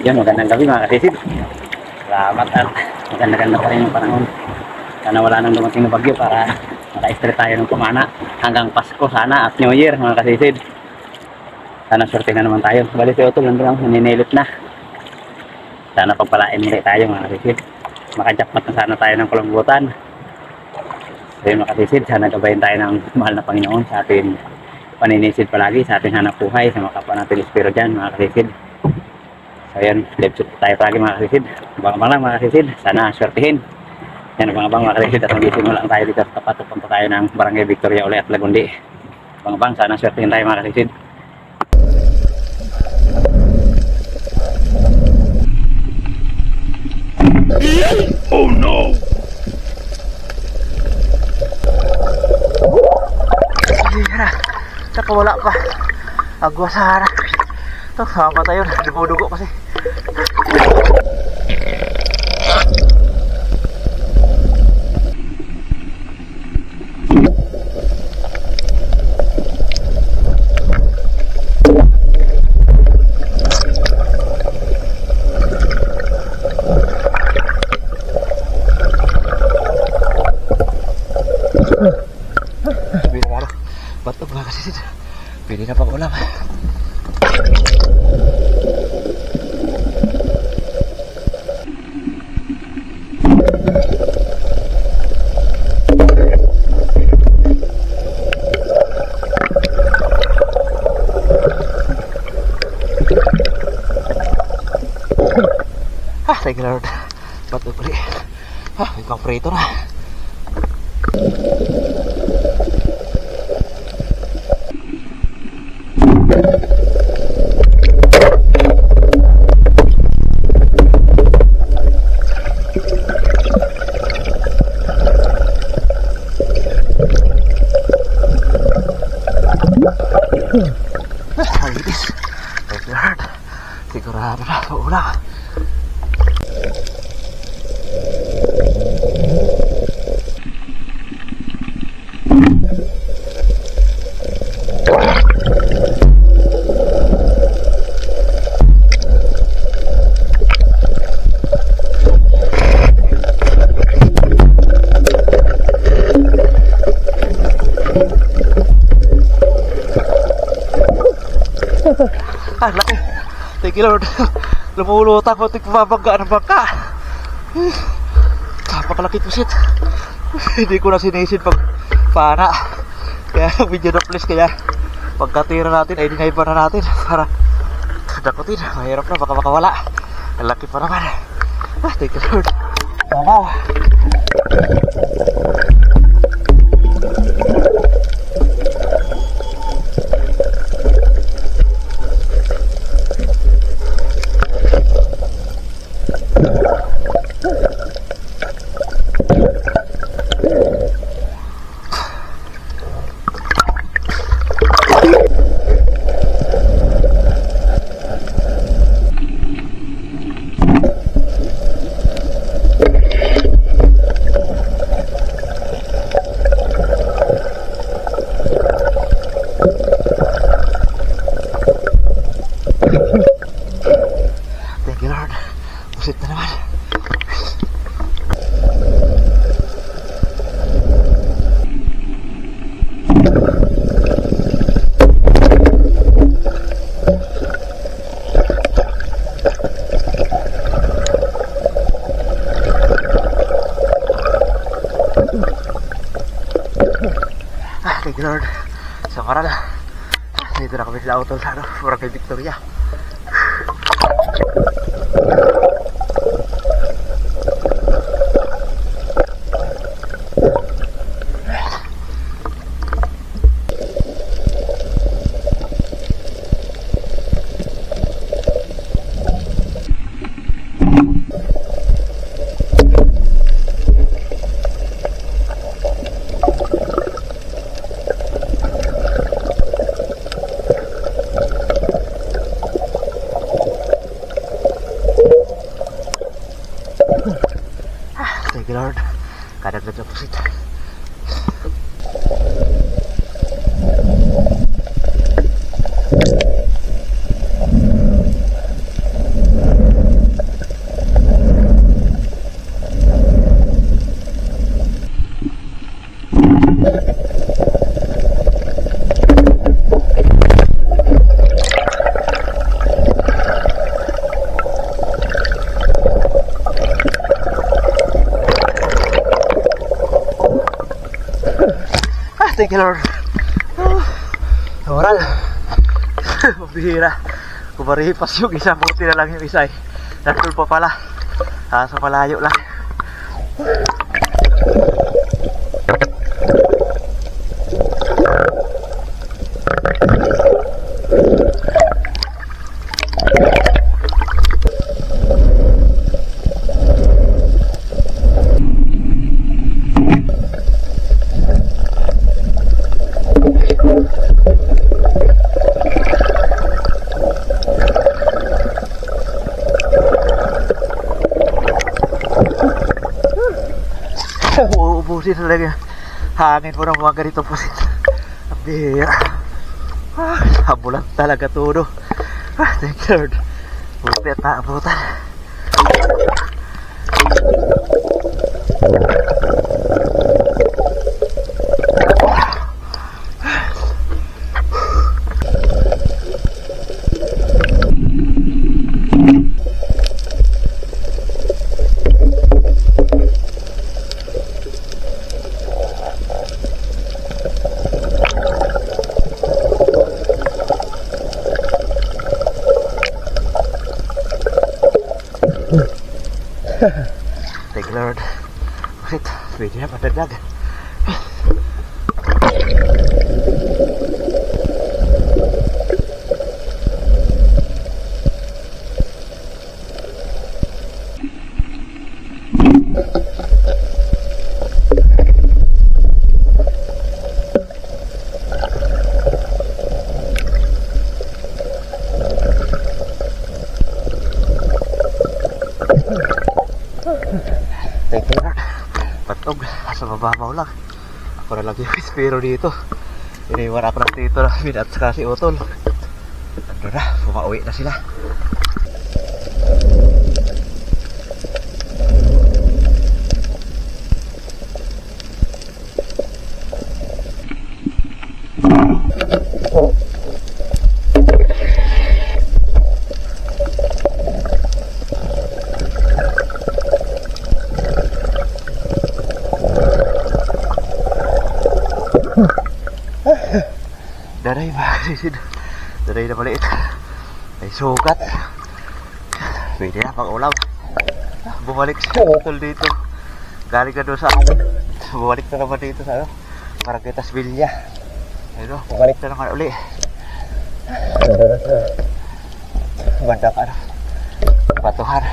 Yan, magandang gabi mga kasisid. Salamat at maganda-ganda pa rin yung panahon. Sana wala nang dumating na bagyo para maka-extra tayo ng pumana hanggang Pasko sana at New Year mga kasisid. Sana swerte na naman tayo. Bali si Otto nandun lang, naninilot na. Sana pagpalain muli tayo mga kasisid. Makajakpat na sana tayo ng kulambutan. So yun mga kasisid, sana gabayin tayo ng mahal na Panginoon sa ating paninisid palagi, sa ating hanap buhay, sa mga kapwa natin espiro dyan mga kasisid. So yan, live shoot tayo palagi mga kasisid. Abang-abang lang mga kasisid, sana swertihin. Yan, abang-abang mga kasisid, at mag-isip lang tayo dito sa tapat. Punta tayo ng Barangay Victoria uli at Lagundi. Abang-abang, sana swertihin tayo mga kasisid. Oh no! Ayan, saka wala pa. Agwa sana. Ito, sama tayo. Dugo-dugo kasi. Batok mga kasisid. Pwede na pang ulam. Thank you Lord. Batok ulit. May pang prito na. Ayos. Thank you Lord. Sigurado na ulam. Laki. Thank you Lord. Lumulutan ko, tigpabangga ng bangka. Napakalaki po shit. Hindi ko na sinisid pag pana. Kaya video na please, kaya pagkatira natin ay dinaiba na natin para dakutin. Mahirap na, baka makawala. Ang laki pa naman. Thank you Lord. Wow. Thank you Lord. Pusit na naman. Thank you Lord. Sa karal, dito na kami sila utol sa Barangay Victoria. Pusit. Thank you, Lord. Oral. Mabihira. Kumaripas yung isa. Buti na lang yung isa eh. Nandun pa pala. Sa malayo lang. Uubusin talaga hangin mo ng mga ganito pusit. Ang bihira. Habulan talaga todo. Thank you, Lord. Buti at naabutan. Thank you, Lord. Pusit, pwede na patagdag. Thank you, Lord. Patog, sa mababaw lang. Ako na lang yung espero dito. Iniwan ako ng tito na at saka si Utol. Ano na, pumauwi na sila. Daray mga kasisid. Daray na maliit. May sukat. Pwede na pang ulam. Bumalik si Utol dito. Galing ka doon sa amin. Bumalik na naman dito sa ano, Maragkitas Villa. Ayun, bumalik na naman uli. Banda ka na Batuhan.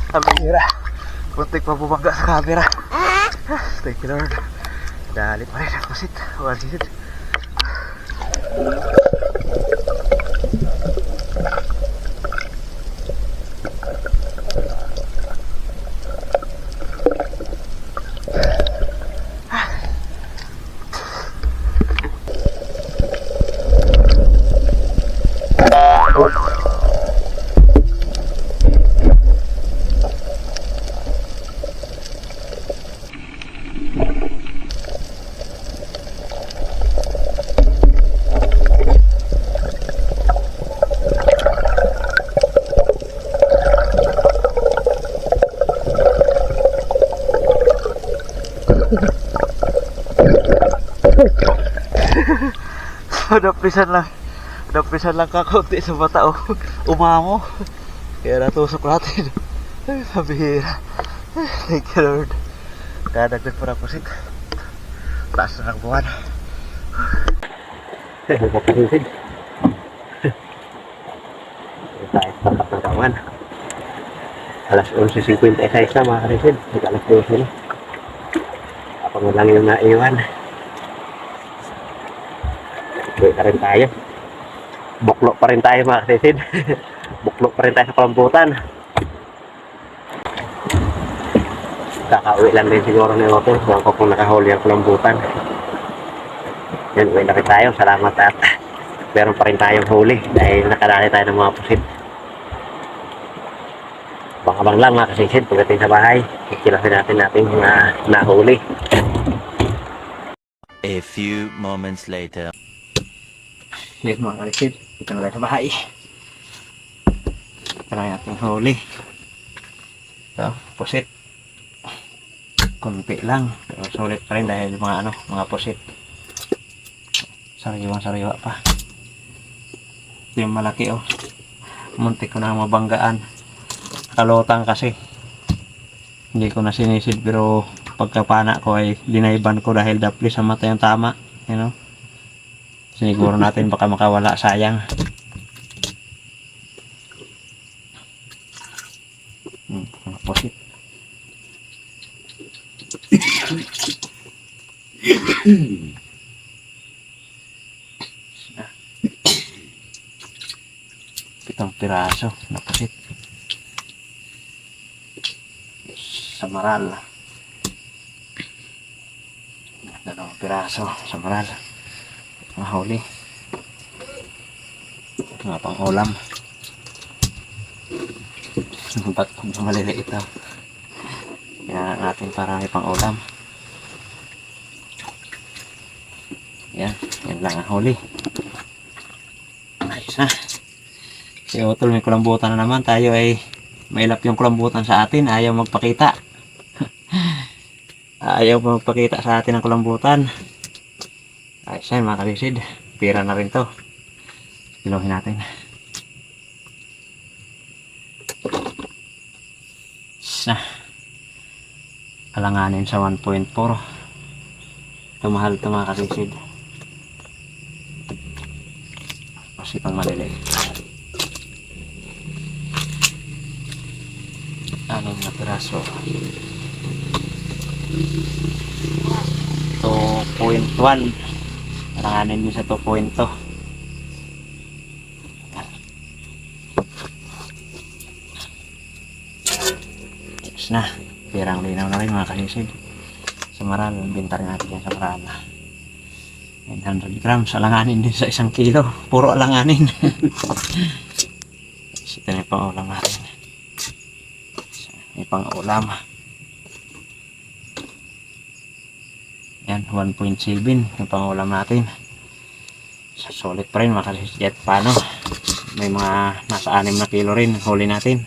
Amira, puntik pa bumangga sa camera. Thank you, Lord. Dali pa rin ang pusit. One season. Napisan lang kakaunti sa mata, oh. Umamo. Kaya natusok natin. Ay, pabihira. Thank you, Lord. Dadagdag pa na pusit. Taas na ng buwan. Kapatid. Tayo sa katawan. Alas 11:51 na mga kapatid. Alas 12 na. Ako mo lang yung naiwan. Uwi na rin tayo. Buklok pa rin tayo mga kapatid. Buklok pa rin tayo sa kalambutan. Kakauwi lang din siguro ni Otto. Huwag ko kung nakahuli ang kalambutan. Yan, uwi na rin tayo. Salamat at meron pa rin tayong huli dahil nakadali tayo ng mga pusit. Abang-abang lang mga kasisid pagdating sa bahay. Kikilasin natin mga nahuli. A few moments later. Yan mga kasisid, dito na tayo sa bahay. Ito na ating huli. Ito, pusit. Kunti lang, pero sulit pa rin dahil mga pusit. Sariwa pa. Ito yung malaki oh. Muntik ko na mabanggaan. Kalotang kasi. Hindi ko na sinisid pero pagkapana ko ay dinaiban ko dahil dapli sa mata yung tama. You know? Siniguro natin baka makawala, sayang. Mga pusit. Pitong piraso na pusit. Samaral. Dalawang piraso samaral. Mga huli. Mga pang ulam. Ba't maliliit ito? Kaya natin para may pang ulam. Yan lang ang huli. Ayos na. Si Otol may kulambutan na naman. Tayo ay mailap yung kulambutan sa atin. Ayaw magpakita. Ayaw magpakita sa atin ang kulambutan. Ayos yan mga kalisid. Pira na rin to. Kilohin natin. Na. Alanganin sa 1.4. Tumahal ito mga kalisid. Kasi pang maliliit. 6 na piraso. 2.1. Alanganin din sa 2.2. Yes na. Pirang linaw na rin mga kalisid. Samaral. Binta rin natin yan sa maral. 900 grams. Alanganin din sa 1 kilo. Puro alanganin. Ito na yung pang-ulam natin. May pang-ulam. Yan, 1.7 yung pang-ulam natin. Solid pa rin mga kalisid. Paano? May mga nasa 6 na kilo rin huli natin.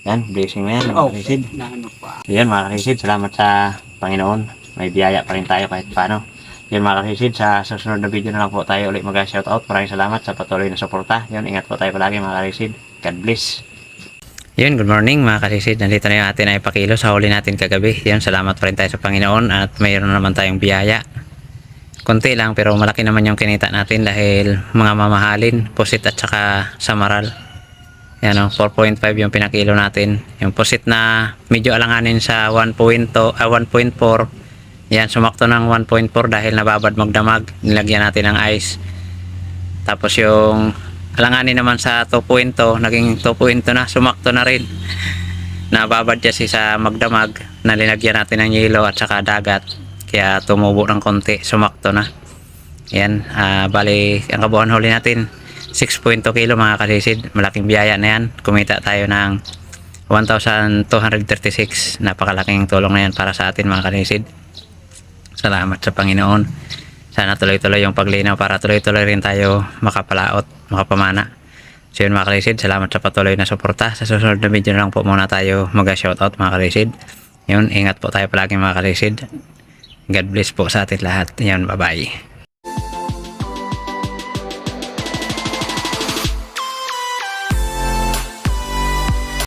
Yan, blessing na yan mga kalisid. Yan mga kalisid, salamat sa Panginoon. May biyaya pa rin tayo kahit paano. Yan mga kalisid, sa susunod na video na lang po tayo ulit mag-shoutout. Maraming salamat sa patuloy na suporta. Yan, ingat po tayo palagi mga kalisid. God bless. Yun, good morning mga kasisid. Nandito na yung atin ay pakilo sa huli natin kagabi. Yun, salamat pa rin tayo sa Panginoon at mayroon naman tayong biyaya. Konti lang pero malaki naman yung kinita natin dahil mga mamahalin, pusit at saka samaral. Yan o, 4.5 yung pinakilo natin. Yung pusit na medyo alanganin sa 1.4. Yan, sumakto ng 1.4 dahil nababad magdamag. Nilagyan natin ng ice. Tapos yung alanganin naman sa 2.0, naging 2.0 na, sumakto na rin. Nababad kasi sa magdamag, nalinagyan natin ng yelo at saka dagat. Kaya tumubo ng konti, sumakto na. Yan, bali, ang kabuuan huli natin, 6.2 kilo mga kasisid. Malaking biyaya na yan. Kumita tayo ng 1,236. Napakalaking tulong na yan para sa atin mga kasisid. Salamat sa Panginoon. Sana tuloy-tuloy yung paglinaw para tuloy-tuloy rin tayo makapalaot, makapamana. So yun mga kalisid, salamat sa patuloy na suporta. Sa susunod na video na lang po muna tayo mag-shoutout mga kalisid. Yun, ingat po tayo palagi mga kalisid. God bless po sa atin lahat. Yan, bye-bye.